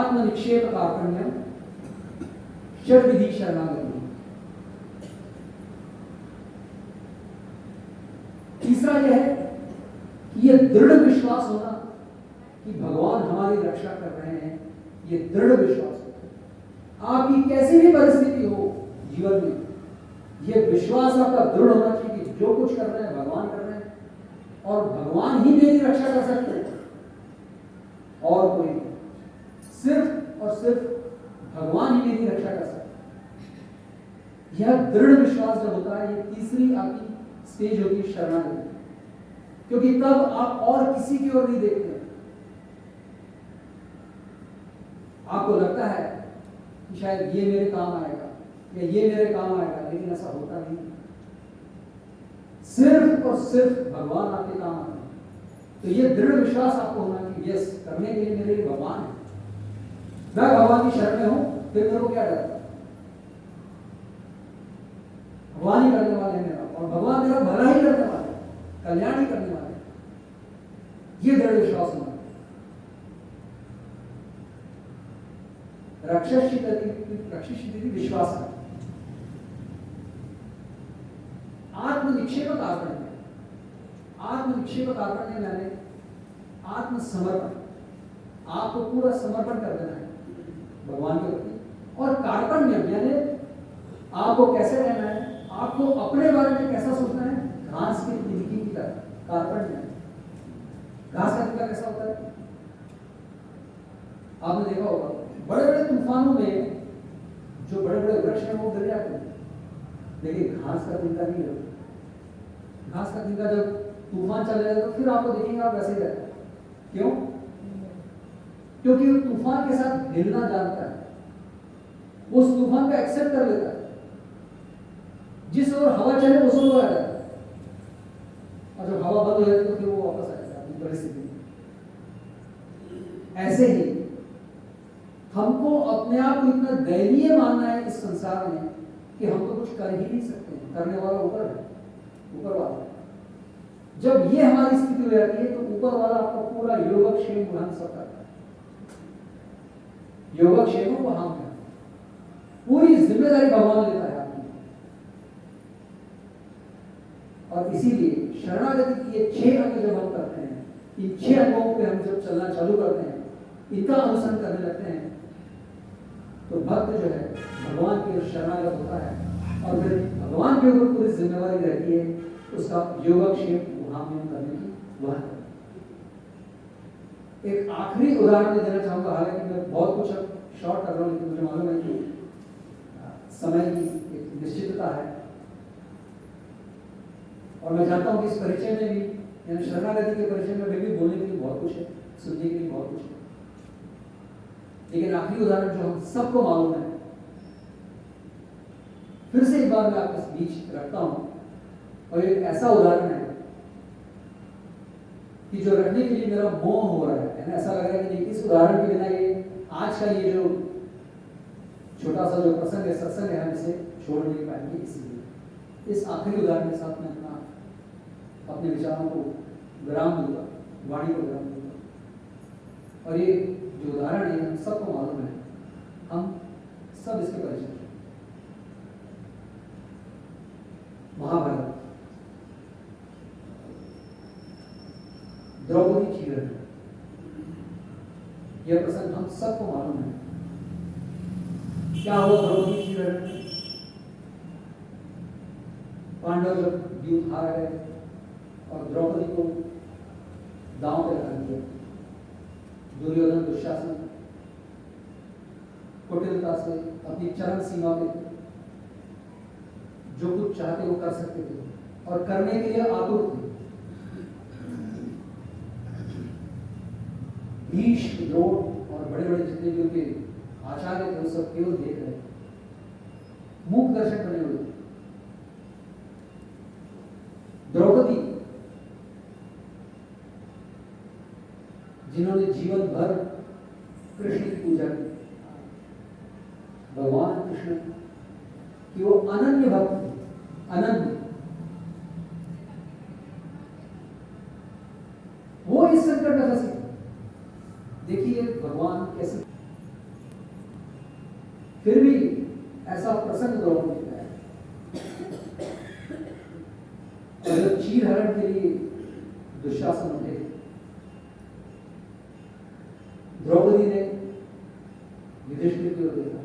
आत्मनिक्षेप कार्पण्यम षड विधि शरणागति। तीसरा यह है कि यह दृढ़ विश्वास होना कि भगवान हमारी रक्षा कर रहे हैं, ये दृढ़ विश्वास होता है। आपकी कैसी भी परिस्थिति हो जीवन में, यह विश्वास आपका दृढ़ होना चाहिए कि जो कुछ कर रहे हैं भगवान कर रहे हैं और भगवान ही मेरी रक्षा कर सकते हैं और कोई नहीं। सिर्फ और सिर्फ भगवान ही मेरी रक्षा कर सकते हैं। यह दृढ़ विश्वास जब होता है, ये तीसरी आपकी स्टेज होती है शरणागति, क्योंकि तब आप और किसी की ओर नहीं देखते। आपको लगता है कि शायद ये मेरे काम आएगा या ये मेरे काम आएगा, लेकिन ऐसा होता नहीं। सिर्फ और सिर्फ भगवान आपके काम आते हैं। तो ये दृढ़ विश्वास आपको होना कि यस, करने के लिए मेरे लिए भगवान है, मैं भगवान की शरण में हूं, फिर मेरे को क्या डर? भगवान ही करने वाले हैं मेरा, और भगवान मेरा भला ही करने वाले हैं, कल्याण ही करने वाले हैं। ये दृढ़ विश्वास होना। रक्षित विश्वास है। आत्मनिक्षेप कार्पण्य, आत्मनिक्षेप कार्पण्य मैंने आत्मसमर्पण, आपको पूरा समर्पण कर देना है भगवान के प्रति। और कार्पण्य यानी आपको कैसे रहना है, आपको अपने बारे में कैसा सोचना है, घास की तिनकी की तरह। कार्पण्य घास का तिनका कैसा होता है, आपने देखा होगा बड़े बड़े तूफानों में जो बड़े बड़े वृक्ष हैं वो गिर जाते हैं, लेकिन घास का तिनका नहीं गिरता। घास का तिनका जब तूफान चल जाएगा तो फिर आपको देखेंगे आप वैसे ही रहते हैं। क्यों? क्योंकि वो तूफान के साथ हिलना जानता है, उस तूफान को एक्सेप्ट कर लेता है, जिस ओर हवा चले उस ओर आ जाता है, और जब हवा बंद हो जाती है तो फिर वो वापस आ जाता है अपनी परिस्थिति में। ऐसे ही हमको अपने आप को इतना दयनीय मानना है इस संसार में कि हम तो कुछ कर ही नहीं सकते, करने वाला ऊपर है, ऊपर वाला है। जब ये हमारी स्थिति हो जाती है तो ऊपर वाला आपका पूरा योगक्षेम ग्रहण सब करता है। योगक्षेम को हम है, पूरी जिम्मेदारी भगवान लेता है आपकी। और इसीलिए शरणागति की ये 6 अंग जब हम करते हैं, इन 6 अंगों पे हम जब चलना चालू करते हैं, इनका अनुसरण करने लगते हैं, तो भक्त जो है भगवान के शरणागत होता है और फिर भगवान के ऊपर पूरी जिम्मेवारी रहती है उसका योगक्षेम वहां में करने की। वह एक आखिरी उदाहरण मैं देना चाहूंगा, हालांकि मैं बहुत कुछ शॉर्ट कर रहा हूं, लेकिन मुझे मालूम है कि समय की एक निश्चितता है और मैं जानता हूं कि इस परिचय में भी, यानी शरणागति के परिचय में भी बोलने के लिए बहुत कुछ है, सुनने के लिए बहुत कुछ है, लेकिन आखिरी उदाहरण जो हम सबको मालूम है, फिर से एक बार मैं आपके बीच रखता हूं। और एक ऐसा उदाहरण है कि जो रखने के लिए मेरा मोह हो रहा है, ऐसा लग रहा है कि इस उदाहरण के बिना ये आज का ये जो छोटा सा जो प्रसंग है, सत्संग है, हम इसे छोड़ नहीं पाएंगे। इसलिए इस आखिरी उदाहरण के साथ मैं अपने विचारों को विराम दूंगा, वाणी को विराम दूंगा। और ये जो उदाहरण है हम सबको मालूम है, हम सब इसके परिचित हैं। महाभारत, द्रौपदी की हरण, यह प्रसंग हम सबको मालूम है। क्या हुआ द्रौपदी की हरण में? पांडव जब युद्ध हार गए और द्रौपदी को दांव पे लगा दिया, दुर्योधन दुशासन कुटिलता से अपनी चरम सीमा पे जो कुछ चाहते वो कर सकते थे और करने के लिए आतुर थे। भीष्म, द्रोण और बड़े बड़े जितने भी उनके आचार्य थे वो सब केवल देख रहे, मूक दर्शन करने हुए। द्रौपदी जिन्होंने जीवन भर कृष्ण की पूजा की, भगवान कृष्ण कि वो अनन्य भक्त थे, अनन्य, वो इस संकट में फंसे। देखिए भगवान कैसे फिर भी ऐसा प्रसंग द्रौपदी का है। और जब चीर हरण के लिए दुशासन उठे, द्रौपदी ने युधिष्ठिर की ओर देखा,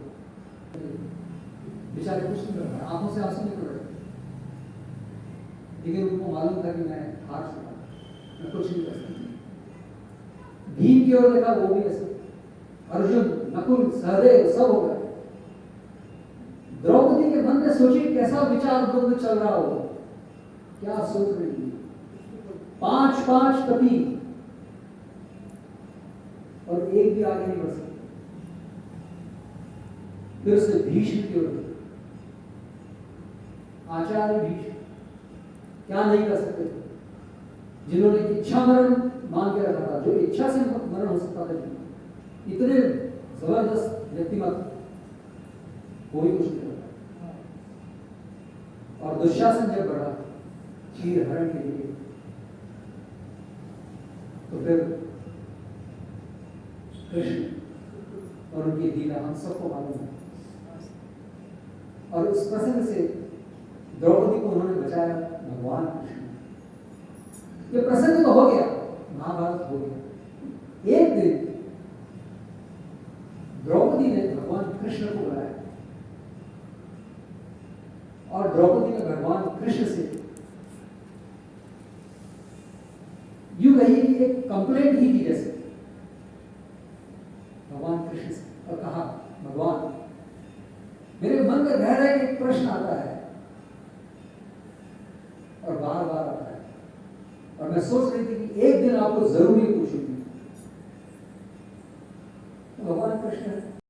बेचारे कुछ नहीं कर रहा, आंखों से आंसू निकल रहे, लेकिन उनको मालूम था कि मैं हार चुका, मैं कुछ नहीं कर सकता। भीम की ओर देखा, वो भी ऐसे, अर्जुन, नकुल, सहदेव सब हो गए। द्रौपदी के मन में सोची कैसा विचार द्वंद चल रहा हो, क्या सोच रही है। 5 कपि और एक भी आगे नहीं बढ़ सकता। फिर उसने भीष्म की ओर, आचार्य भीष्म क्या नहीं कर सकते थे, जिन्होंने इच्छा मरण मान के रखा था, जो इच्छा से मरण हो सकता था, इतने जबरदस्त व्यक्तिमत, कोई कुछ नहीं करता। और दुशासन जब बढ़ा चीर हरण के लिए, तो फिर कृष्ण और उनकी लीला हम सबको मालूम है। और उस प्रसंग से द्रौपदी को उन्होंने बचाया भगवान कृष्ण। ये प्रसंग तो हो गया, महाभारत हो गया। एक दिन द्रौपदी ने भगवान कृष्ण को बुलाया और द्रौपदी ने भगवान कृष्ण से यूं कहिए कि एक कंप्लेंट ही की जैसे भगवान कृष्ण से, और कहा, भगवान मेरे मन में रह रहे एक प्रश्न आता है और बार बार आता है, और मैं सोच रही थी कि एक दिन आपको जरूर ही पूछूंगी। भगवान कृष्ण